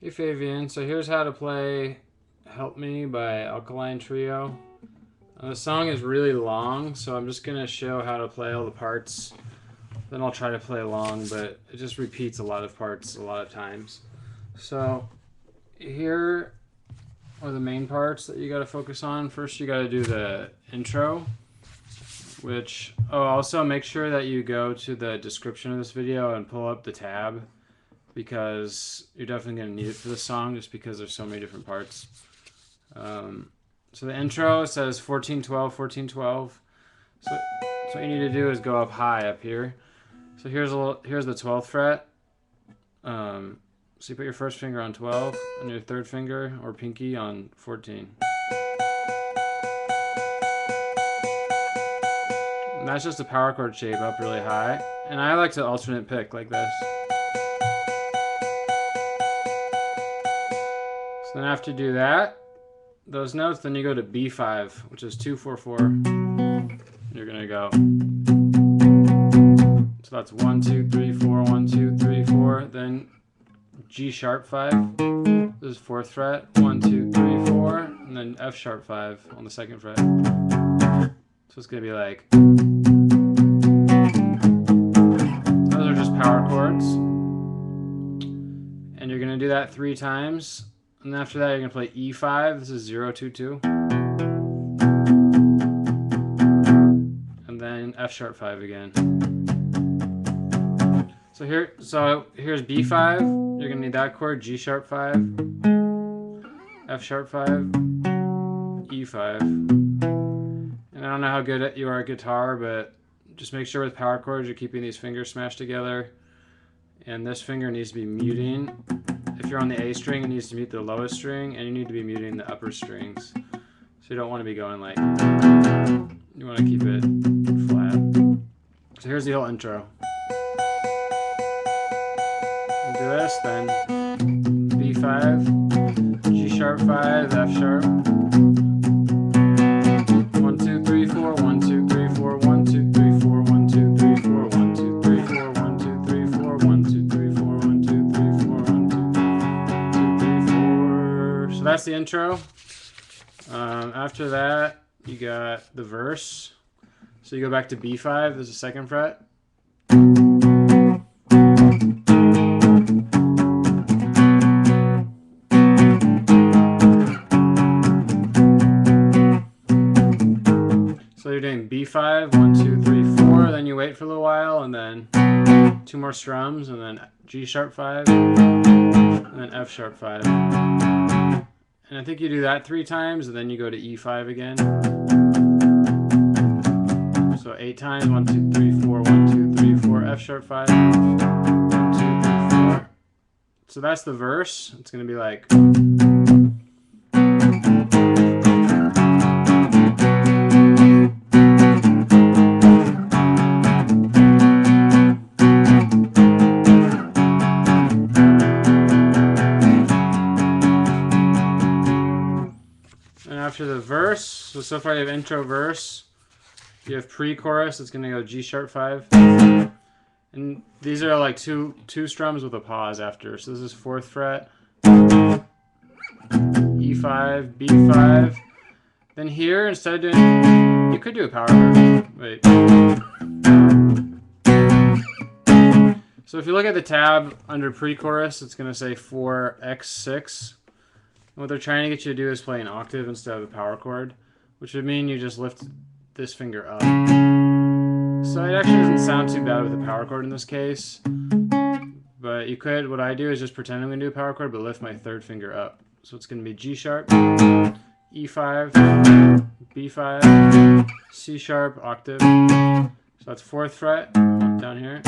Hey Fabian, so here's how to play Help Me by Alkaline Trio. The song is really long, so I'm just going to show how to play all the parts. Then I'll try to play along, but it just repeats a lot of parts a lot of times. So here are the main parts that you got to focus on. First you got to do the intro, which, also make sure that you go to the description of this video and pull up the tab, because you're definitely going to need it for this song just because there's so many different parts. So the intro says 1412, 1412. So what you need to do is go up high up here. So here's the 12th fret. So you put your first finger on 12 and your third finger or pinky on 14. And that's just a power chord shape up really high. And I like to alternate pick like this. So then after you do that, those notes, then you go to B5, which is 2, 4, 4. You're gonna go. So that's 1, 2, 3, 4, 1, 2, 3, 4. Then G sharp 5. This is 4th fret. 1, 2, 3, 4. And then F sharp 5 on the 2nd fret. So it's gonna be like. Those are just power chords. And you're gonna do that 3 times. And after that, you're going to play E5. This is 0, 2, 2. And then F sharp 5 again. So here's B5. You're going to need that chord, G sharp 5, F sharp 5, E5. And I don't know how good you are at guitar, but just make sure with power chords you're keeping these fingers smashed together. And this finger needs to be muting. If you're on the A string, it needs to mute the lowest string, and you need to be muting the upper strings. So you don't want to be going like, you want to keep it flat. So here's the whole intro. You do this, then B5, G sharp 5, F sharp. 1, 2, 3, 4, 1, 2, 3, 4, 1, 2, 3, 4, 1, 2, 3, 4, 1, 2, 3, 4, 1, 2, 3, 4, 1, 2, 3, 4, 1, 2, 3, 4, 1, 2, 3, 4. So that's the intro. After that, you got the verse. So you go back to B5, there's a 2nd fret. So you're doing B5, 1, 2, 3, 4, then you wait for a little while, and then 2 more strums, and then G sharp 5, and then F sharp 5. And I think you do that 3 times, and then you go to E5 again. So 8 times, 1, 2, 3, 4, 1, 2, 3, 4, F sharp 5, 1, 2, 3, 4. So that's the verse. It's going to be like. After the verse, so far you have intro, verse, you have pre-chorus, it's going to go G sharp 5, and these are like two strums with a pause after. So this is 4th fret, E5, B5. Then here, instead of doing, you could do a power chord. Wait. So if you look at the tab under pre-chorus, it's going to say 4x6. What they're trying to get you to do is play an octave instead of a power chord, which would mean you just lift this finger up. So it actually doesn't sound too bad with a power chord in this case, but you could, what I do is just pretend I'm going to do a power chord, but lift my 3rd finger up. So it's going to be G sharp, E5, B5, C sharp, octave. So that's 4th fret, down here,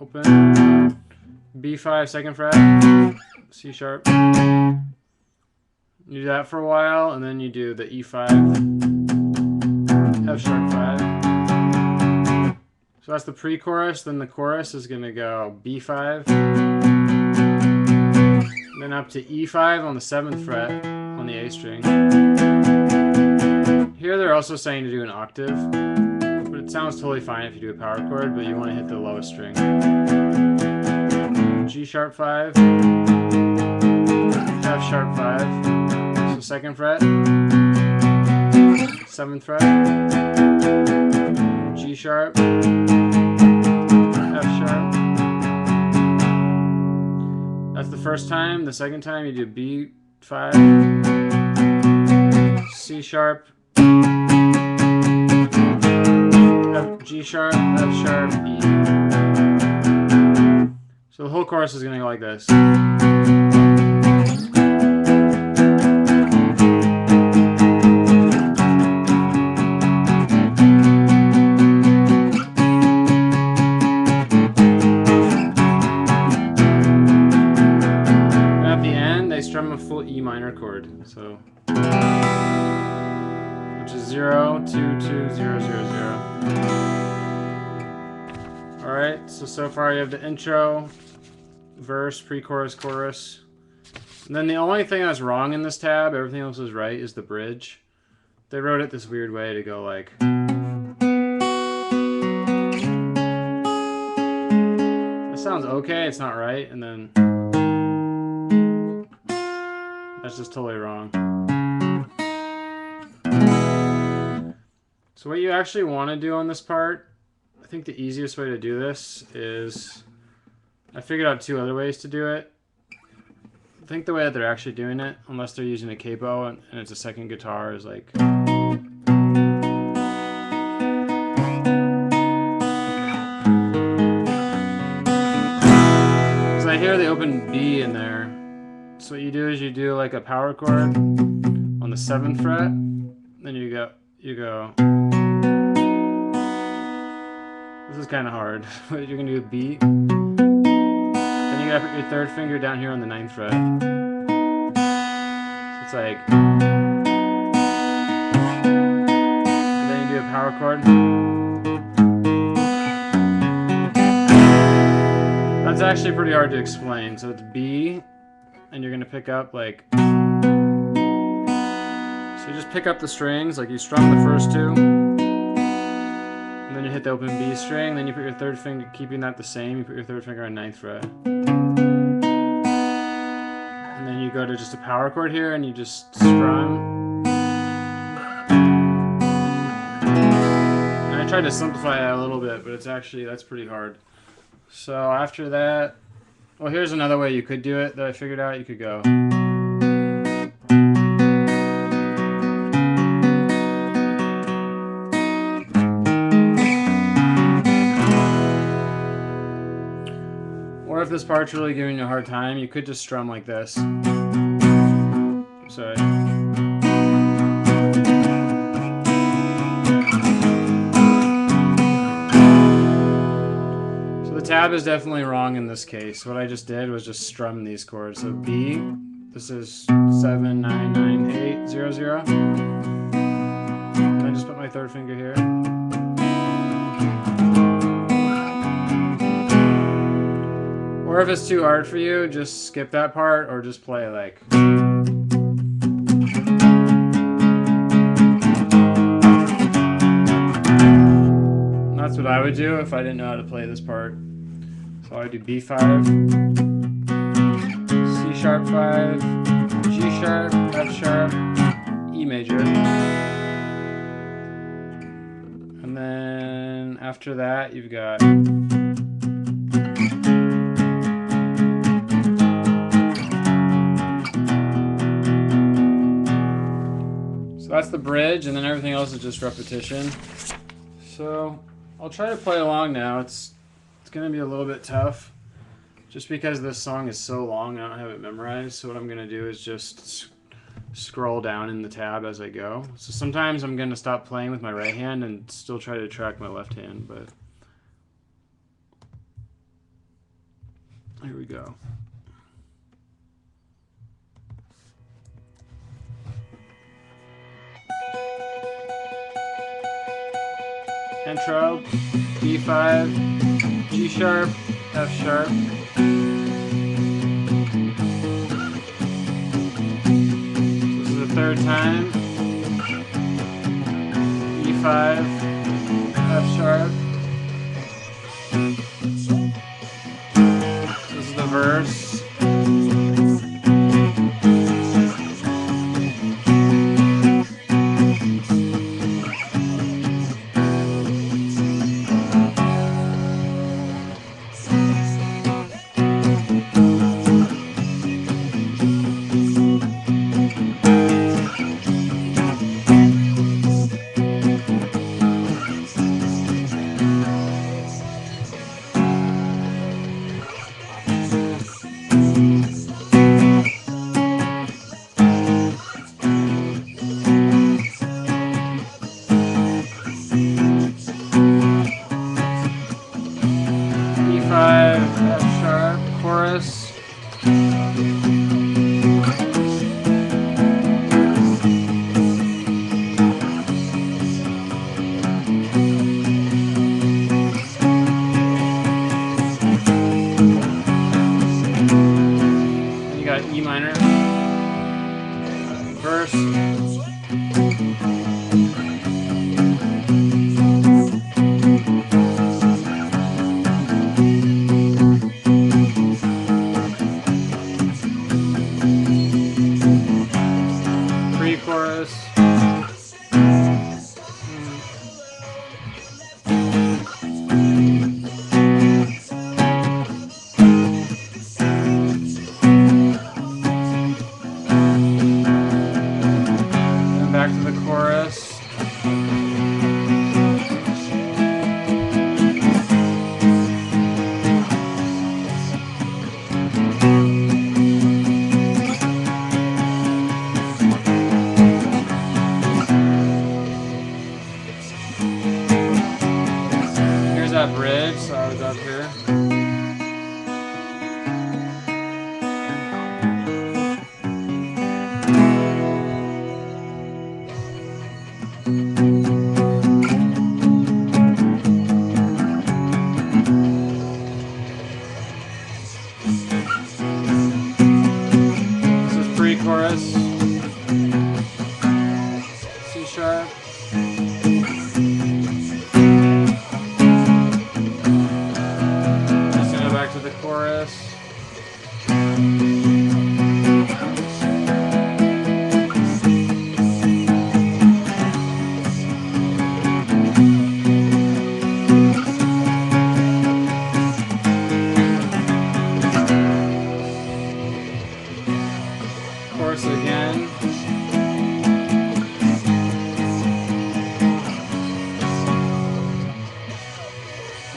open, B5, 2nd fret, C sharp. You do that for a while, and then you do the E5, F sharp 5. So that's the pre-chorus. Then the chorus is going to go B5, then up to E5 on the 7th fret on the A string. Here they're also saying to do an octave, but it sounds totally fine if you do a power chord, but you want to hit the lowest string. G sharp 5, F sharp 5. So 2nd fret, 7th fret, G sharp, F sharp. That's the first time. The second time you do B5, C sharp, G sharp, F sharp, E. So the whole chorus is going to go like this. And at the end, they strum a full E minor chord. So, which is 0, 2, 2, 0, 0, 0. Alright, so far you have the intro, verse, pre-chorus, chorus. And then the only thing that's wrong in this tab, everything else is right, is the bridge. They wrote it this weird way to go like... That sounds okay, it's not right, and then... That's just totally wrong. So what you actually want to do on this part, I think the easiest way to do this is, I figured out 2 other ways to do it. I think the way that they're actually doing it, unless they're using a capo and it's a second guitar, is like... Because I hear the open B in there. So what you do is you do like a power chord on the 7th fret, then you go... This is kind of hard. You're going to do a B. Then you got to put your 3rd finger down here on the 9th fret. So it's like... And then you do a power chord. That's actually pretty hard to explain. So it's B, and you're going to pick up like... So you just pick up the strings, like you strum the first 2. And then you hit the open B string, then you put your 3rd finger, keeping that the same, you put your 3rd finger on 9th fret. And then you go to just a power chord here and you just strum. And I tried to simplify that a little bit, but it's actually, that's pretty hard. So after that, well, here's another way you could do it that I figured out. You could go... Or if this part's really giving you a hard time, you could just strum like this. Sorry. So the tab is definitely wrong in this case. What I just did was just strum these chords. So B, this is 7, 9, 9, 8, 0, 0. And then just put my 3rd finger here. Or if it's too hard for you, just skip that part or just play like... And that's what I would do if I didn't know how to play this part. So I would do B5, C sharp 5, G sharp, F sharp, E major. And then after that you've got... That's the bridge, and then everything else is just repetition. So I'll try to play along now. It's going to be a little bit tough just because this song is so long. I don't have it memorized. So what I'm going to do is just scroll down in the tab as I go. So sometimes I'm going to stop playing with my right hand and still try to track my left hand, but here we go. Intro, B5, G sharp, F sharp. This is the 3rd time. E5, F sharp. This is the verse. Then you got E minor first. Pre-chorus. Then back to the chorus. Here's that bridge, so I was up here. This is pre-chorus. C sharp. Just gonna go back to the chorus. Chorus again.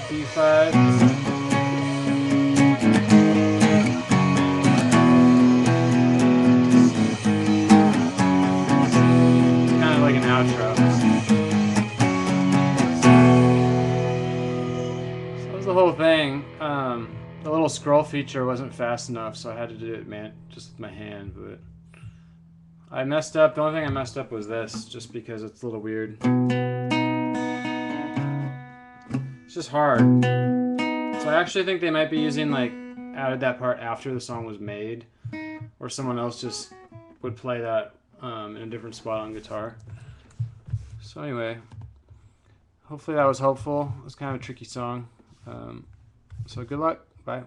B5. Kind of like an outro. So that was the whole thing. The little scroll feature wasn't fast enough, so I had to do it just with my hand, but I messed up. The only thing I messed up was this, just because it's a little weird. It's just hard. So I actually think they might be using, like, added that part after the song was made, or someone else just would play that in a different spot on guitar. So anyway, hopefully that was helpful. It's kind of a tricky song. So good luck. Bye.